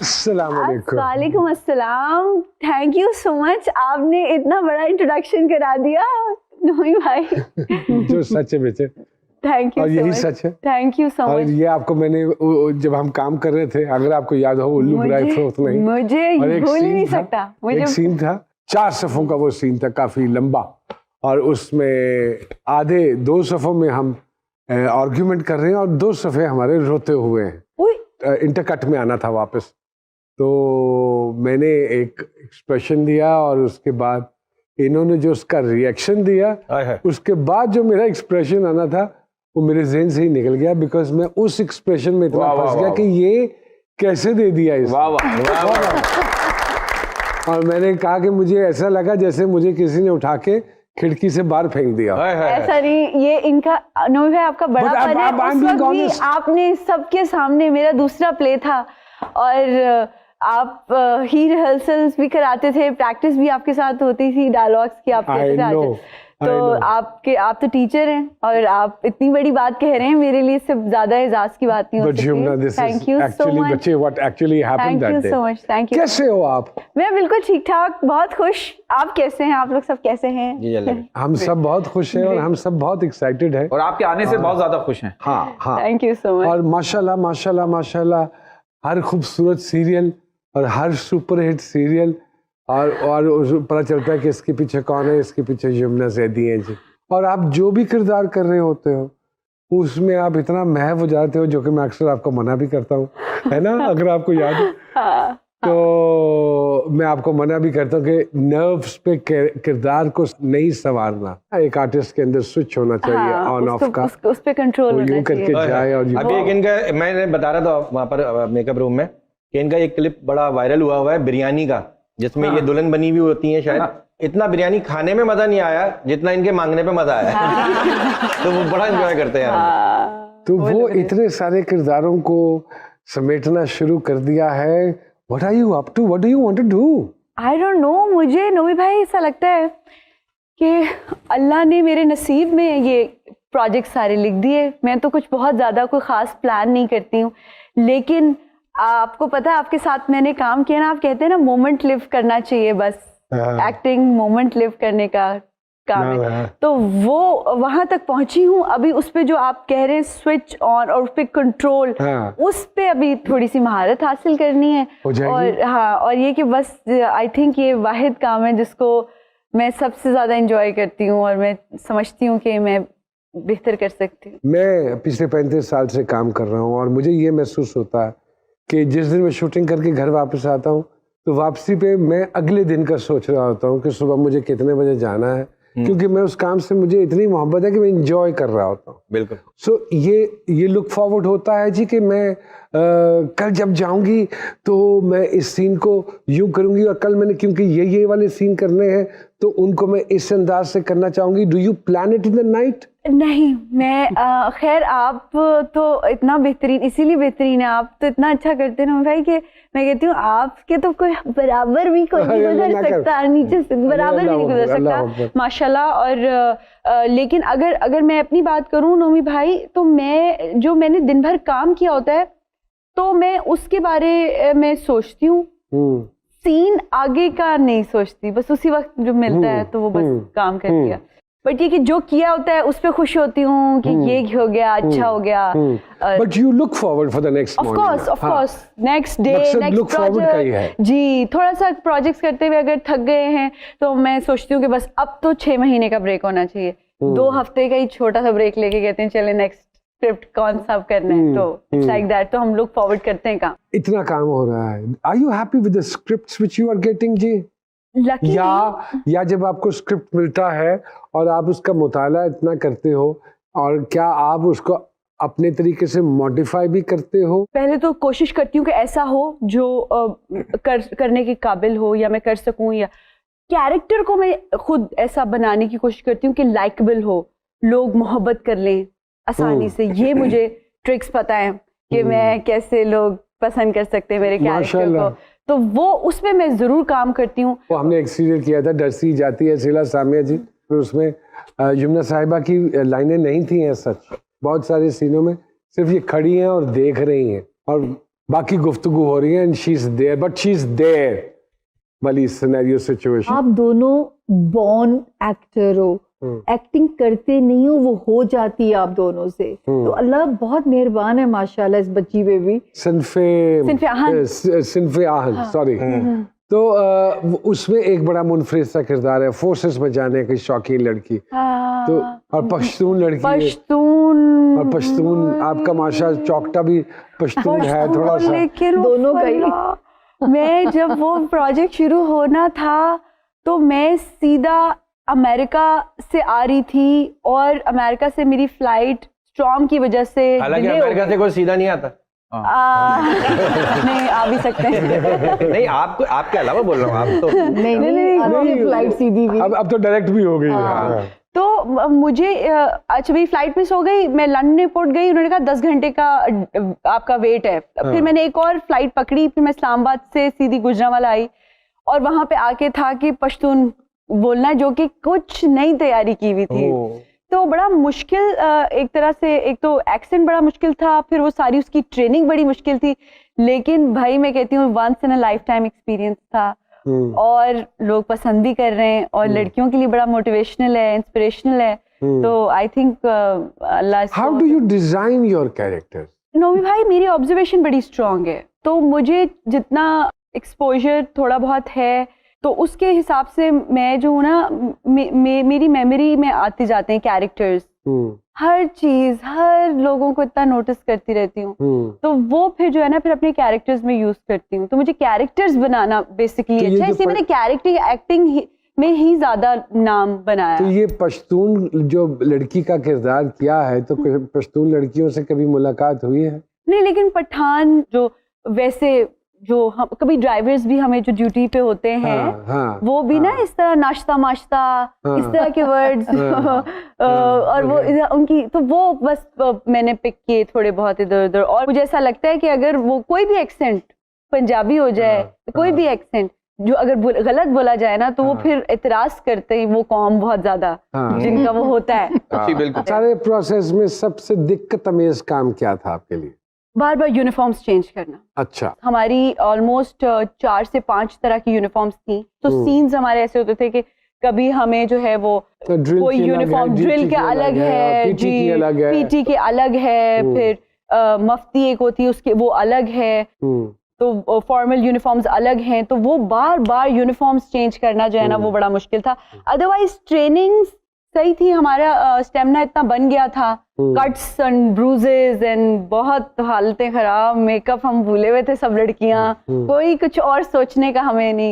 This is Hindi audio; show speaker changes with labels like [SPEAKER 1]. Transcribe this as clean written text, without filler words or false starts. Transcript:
[SPEAKER 1] वालेकुम अस्सलाम। थैंक यू सो मच, आपने इतना बड़ा इंट्रोडक्शन करा दिया नोई भाई।
[SPEAKER 2] जो सच है बेटे,
[SPEAKER 1] थैंक यू,
[SPEAKER 2] और यही सच है।
[SPEAKER 1] थैंक यू सो
[SPEAKER 2] और
[SPEAKER 1] मच।
[SPEAKER 2] ये आपको मैंने जब हम काम कर रहे थे, अगर आपको याद हो, उल्लू बुराई फरोख्त नहीं,
[SPEAKER 1] मुझे भूल नहीं सकता।
[SPEAKER 2] एक सीन था, 4 सफ़ों का वो सीन था, काफी लंबा, और उसमें आधे 2 सफ़ों में हम आर्ग्यूमेंट कर रहे हैं और 2 सफ़े हमारे रोते हुए हैं। इंटरकट में आना था वापस, तो मैंने एक एक्सप्रेशन दिया और उसके बाद इन्होंने जो उसका रिएक्शन दिया, उसके बाद जो मेरा एक्सप्रेशन आना था वो मेरे जहन से ही निकल गया, बिकॉज मैं उस एक्सप्रेशन में इतना फंस गया कि ये कैसे दे दिया इसको। और मैंने कहा कि मुझे ऐसा लगा जैसे मुझे किसी ने उठा के खिड़की से बाहर फेंक दिया।
[SPEAKER 1] ऐसा नहीं, ये इनका नोई भाई आपका बड़ापन है। उस वक्त भी आपने सबके सामने, मेरा दूसरा प्ले था और आप ही रिहर्सल्स भी कराते थे, प्रैक्टिस भी आपके साथ होती थी डायलॉग्स की, आप कहते थे तो आप तो टीचर हैं और आप इतनी बड़ी बात कह रहे हैं, मेरे लिए इससे ज्यादा एहसास की बात नहीं हो सकती। Thank you so much.
[SPEAKER 2] Thank
[SPEAKER 1] you so much. Thank you.
[SPEAKER 2] कैसे हो आप?
[SPEAKER 1] मैं बिल्कुल ठीक ठाक, बहुत खुश। आप कैसे हैं? आप लोग सब कैसे हैं?
[SPEAKER 2] हम सब बहुत खुश हैं और हम सब बहुत एक्साइटेड हैं
[SPEAKER 3] और आपके आने से बहुत ज्यादा खुश हैं।
[SPEAKER 2] हाँ हाँ,
[SPEAKER 1] थैंक यू सो मच।
[SPEAKER 2] और माशाल्लाह माशाल्लाह माशाल्लाह, हर खूबसूरत सीरियल और हर सुपरहिट सीरियल और पता चलता है कि इसके पीछे कौन है, इसके पीछे यमुना ज़ैदी हैं जी। और आप जो भी किरदार कर रहे होते हो उसमें आप इतना महव हो जाते हो, जो कि मैं अक्सर आपको मना भी करता हूँ, है ना, अगर आपको याद है। तो मैं आपको मना भी करता हूँ कि नर्व्स पे किरदार को नहीं संवारना। एक आर्टिस्ट के अंदर स्विच होना चाहिए ऑन ऑफ का,
[SPEAKER 1] उस पे कंट्रोल होना चाहिए
[SPEAKER 2] करके जाए। और
[SPEAKER 3] अभी एक इनका मैंने बता रहा था वहाँ पर मेकअप रूम में कि इनका एक क्लिप बड़ा वायरल हुआ है बिरयानी का, जिसमें ये दुल्हन बनी हुई होती है शायद। इतना बिरयानी खाने में मजा नहीं आया जितना इनके मांगने पे मजा आया। तो वो बड़ा एंजॉय करते हैं यार।
[SPEAKER 2] तो वो इतने सारे किरदारों को समेटना शुरू कर दिया है। What are you up to? What do you want to do?
[SPEAKER 1] I don't know, मुझे नोई भाई ऐसा लगता है कि अल्लाह ने मेरे नसीब में ये प्रोजेक्ट सारे लिख दिए। मैं तो कुछ बहुत ज़्यादा कोई ख़ास प्लान नहीं करती हूँ, लेकिन आपको पता है आपके साथ मैंने काम किया ना, आप कहते हैं ना मोमेंट लिव करना चाहिए, बस एक्टिंग मोमेंट लिव करने का काम है। तो वो वहां तक पहुंची हूँ अभी। उस पे जो आप कह रहे हैं स्विच ऑन और उस पे कंट्रोल, उस पे अभी थोड़ी सी महारत हासिल करनी है। और हाँ, और ये कि बस आई थिंक ये वाहिद काम है जिसको मैं सबसे ज्यादा एंजॉय करती हूँ और मैं समझती हूँ कि मैं बेहतर कर सकती हूँ।
[SPEAKER 2] मैं पिछले 35 साल से काम कर रहा हूँ और मुझे ये महसूस होता है कि जिस दिन मैं शूटिंग करके घर वापस आता हूँ तो वापसी पे मैं अगले दिन का सोच रहा होता हूँ कि सुबह मुझे कितने बजे जाना है, क्योंकि मैं उस काम से मुझे इतनी मोहब्बत है कि मैं एंजॉय कर रहा होता हूँ।
[SPEAKER 3] बिल्कुल।
[SPEAKER 2] सो ये लुक फॉरवर्ड होता है जी कि मैं कल जब जाऊंगी तो मैं इस सीन को यूं करूंगी, और कल मैंने क्योंकि ये वाले सीन करने हैं तो उनको मैं इस अंदाज से करना चाहूंगी। Do you plan it in the night?
[SPEAKER 1] नहीं, मैं खैर आप तो इतना बेहतरीन, इसीलिए बेहतरीन है, आप तो इतना अच्छा करते हैं भाई कि मैं कहती हूँ आपके तो कोई बराबर भी कोई नहीं गुजर सकता, नीचे से बराबर भी नहीं गुजर सकता माशाल्लाह। और लेकिन अगर मैं अपनी बात करूँ नोमी भाई, तो मैंने दिन भर काम किया होता है तो मैं उसके बारे में सोचती हूँ, सीन आगे का नहीं सोचती, बस उसी वक्त जो मिलता है तो वो बस काम कर दिया। बट ये कि जो किया होता है उस पे खुश होती हूँ कि ये हो गया, अच्छा हो गया।
[SPEAKER 2] But you look forward for the next morning.
[SPEAKER 1] Of course, next day, next project ji. थोड़ा सा प्रोजेक्ट्स करते हुए अगर थक गए हैं तो मैं सोचती हूँ कि बस अब तो 6 महीने का ब्रेक होना चाहिए। 2 हफ्ते का ही छोटा सा ब्रेक लेके कहते हैं चले नेक्स्ट स्क्रिप्ट कौन सा करना है, तो इट्स लाइक दैट। तो हम लोग फॉरवर्ड करते हैं काम।
[SPEAKER 2] इतना काम हो रहा है। Are you happy with the scripts which you are getting ji? या जब आपको स्क्रिप्ट मिलता है और आप उसका मुताला इतना करते हो, और क्या आप उसको अपने तरीके से मॉडिफाई भी करते हो?
[SPEAKER 1] पहले तो कोशिश करती हूँ कि ऐसा हो जो करने के काबिल हो, या मैं कर सकूं, या कैरेक्टर को मैं खुद ऐसा बनाने की कोशिश करती हूँ कि लाइकेबल हो, लोग मोहब्बत कर लें आसानी से। ये मुझे ट्रिक्स पता है कि मैं कैसे लोग पसंद कर सकते हैं मेरे कैरेक्टर को, तो वो उसमें मैं जरूर काम करती हूँ।
[SPEAKER 2] वो हमने एक सीरियल किया था, डरसी जाती है शीला सामिया जी, फिर उसमें यमुना साहिबा की लाइनें नहीं थी हैं सच, बहुत सारे सीनों में सिर्फ ये खड़ी हैं और देख रही हैं, और बाकी गुफ्तगू हो रही है and she is there but she is there वाली सिनेरियो सिचुएशन।
[SPEAKER 4] आप दोनों बॉर्न एक्टर हो, एक्टिंग करते नहीं हो जाती है आप दोनों से। तो अल्लाह बहुत मेहरबान है माशाल्लाह इस बच्ची पे भी।
[SPEAKER 1] सिन्फ़े आहन।
[SPEAKER 2] सॉरी। तो उसमें एक बड़ा मुनफरिद सा किरदार है, फोर्सेस में जाने की शौकीन लड़की। तो और पश्तून लड़की है। और पश्तून आपका माशा चौकटा भी पश्तून है थोड़ा सा।
[SPEAKER 1] लेकिन
[SPEAKER 4] दोनों का ही।
[SPEAKER 1] मैं जब वो प्रोजेक्ट शुरू होना था तो मैं सीधा अमेरिका से आ रही थी और अमेरिका से मेरी फ्लाइट स्टॉर्म की वजह से
[SPEAKER 3] हालांकि
[SPEAKER 1] delay हो
[SPEAKER 3] अमेरिका से कोई सीधा नहीं आता।
[SPEAKER 1] नहीं आ भी सकते हैं।
[SPEAKER 3] नहीं आपको, आपके अलावा बोल रहा हूँ, आप तो
[SPEAKER 4] नहीं आपकी फ्लाइट सीधी भी।
[SPEAKER 2] अब तो डायरेक्ट भी हो गई है।
[SPEAKER 1] तो मुझे अच्छा मेरी फ्लाइट मिस हो गई, मैं लंदन एयरपोर्ट गई, उन्होंने कहा 10 घंटे का आपका वेट है। फिर मैंने एक और फ्लाइट पकड़ी, फिर मैं इस्लामाबाद से सीधी गुजरांवाला आई और वहां पे आके था कि पश्तून बोलना, जो कि कुछ नई तैयारी की हुई थी। तो बड़ा मुश्किल एक तरह से, एक तो एक्सेंट बड़ा मुश्किल था, फिर वो सारी उसकी ट्रेनिंग बड़ी मुश्किल थी, लेकिन भाई मैं कहती हूँ once in a life time experience था और लोग पसंद भी कर रहे हैं और लड़कियों के लिए बड़ा मोटिवेशनल है, इंस्पिरेशनल है। तो I think Allah.
[SPEAKER 2] How do you design your character?
[SPEAKER 1] Nomi भाई मेरी ऑब्जर्वेशन बड़ी स्ट्रांग है, तो मुझे जितना एक्सपोजर थोड़ा बहुत है तो उसके हिसाब से मैं जो हूँ ना मेरी मेमोरी में आते जाते हैं कैरेक्टर्स। हर चीज, हर लोगों को इतना नोटिस करती रहती हूँ, तो वो फिर जो है ना फिर अपने कैरेक्टर्स में यूज करती हूँ। तो मुझे कैरेक्टर्स बनाना बेसिकली
[SPEAKER 2] तो
[SPEAKER 1] अच्छा है, इसलिए मैंने कैरेक्टर एक्टिंग में ही ज्यादा नाम बनाया।
[SPEAKER 2] तो ये पश्तून जो लड़की का किरदार किया है, तो पश्तून लड़कियों से कभी मुलाकात हुई है?
[SPEAKER 1] नहीं, लेकिन पठान जो वैसे जो हम कभी ड्राइवर्स भी हमें जो ड्यूटी पे होते हैं वो भी ना इस तरह नाश्ता माश्ता इस तरह के वर्ड्स और वो उनकी, तो वो बस मैंने पिक किए थोड़े बहुत इधर उधर। और मुझे ऐसा लगता है कि अगर वो कोई भी एक्सेंट पंजाबी हो जाए, कोई भी एक्सेंट जो अगर गलत बोला जाए ना, तो वो फिर एतराज करते हैं वो कौम बहुत ज्यादा जिनका वो होता है।
[SPEAKER 3] जी बिल्कुल।
[SPEAKER 2] सारे प्रोसेस में सबसे दिक्कत अमेज काम क्या था आपके लिए?
[SPEAKER 1] बार बार यूनिफॉर्म्स चेंज करना।
[SPEAKER 2] अच्छा।
[SPEAKER 1] हमारी ऑलमोस्ट 4 से 5 तरह की यूनिफॉर्म्स थी, तो सीन्स हमारे ऐसे होते थे कि कभी हमें जो है वो
[SPEAKER 2] तो
[SPEAKER 1] कोई यूनिफॉर्म ड्रिल के अलग है जी, पीटी के अलग है, फिर मफ्ती एक होती है उसके वो अलग है, तो फॉर्मल यूनिफॉर्म्स अलग हैं। तो वो बार बार यूनिफॉर्म्स चेंज करना जो है ना वो बड़ा मुश्किल था। अदरवाइज ट्रेनिंग्स सही थी, हमारा स्टेमिना इतना बन गया था। कट्स एंड ब्रूजेस एंड बहुत हालतें खराब, मेकअप हम भूले हुए थे सब लड़कियां, कोई कुछ और सोचने का हमें नहीं।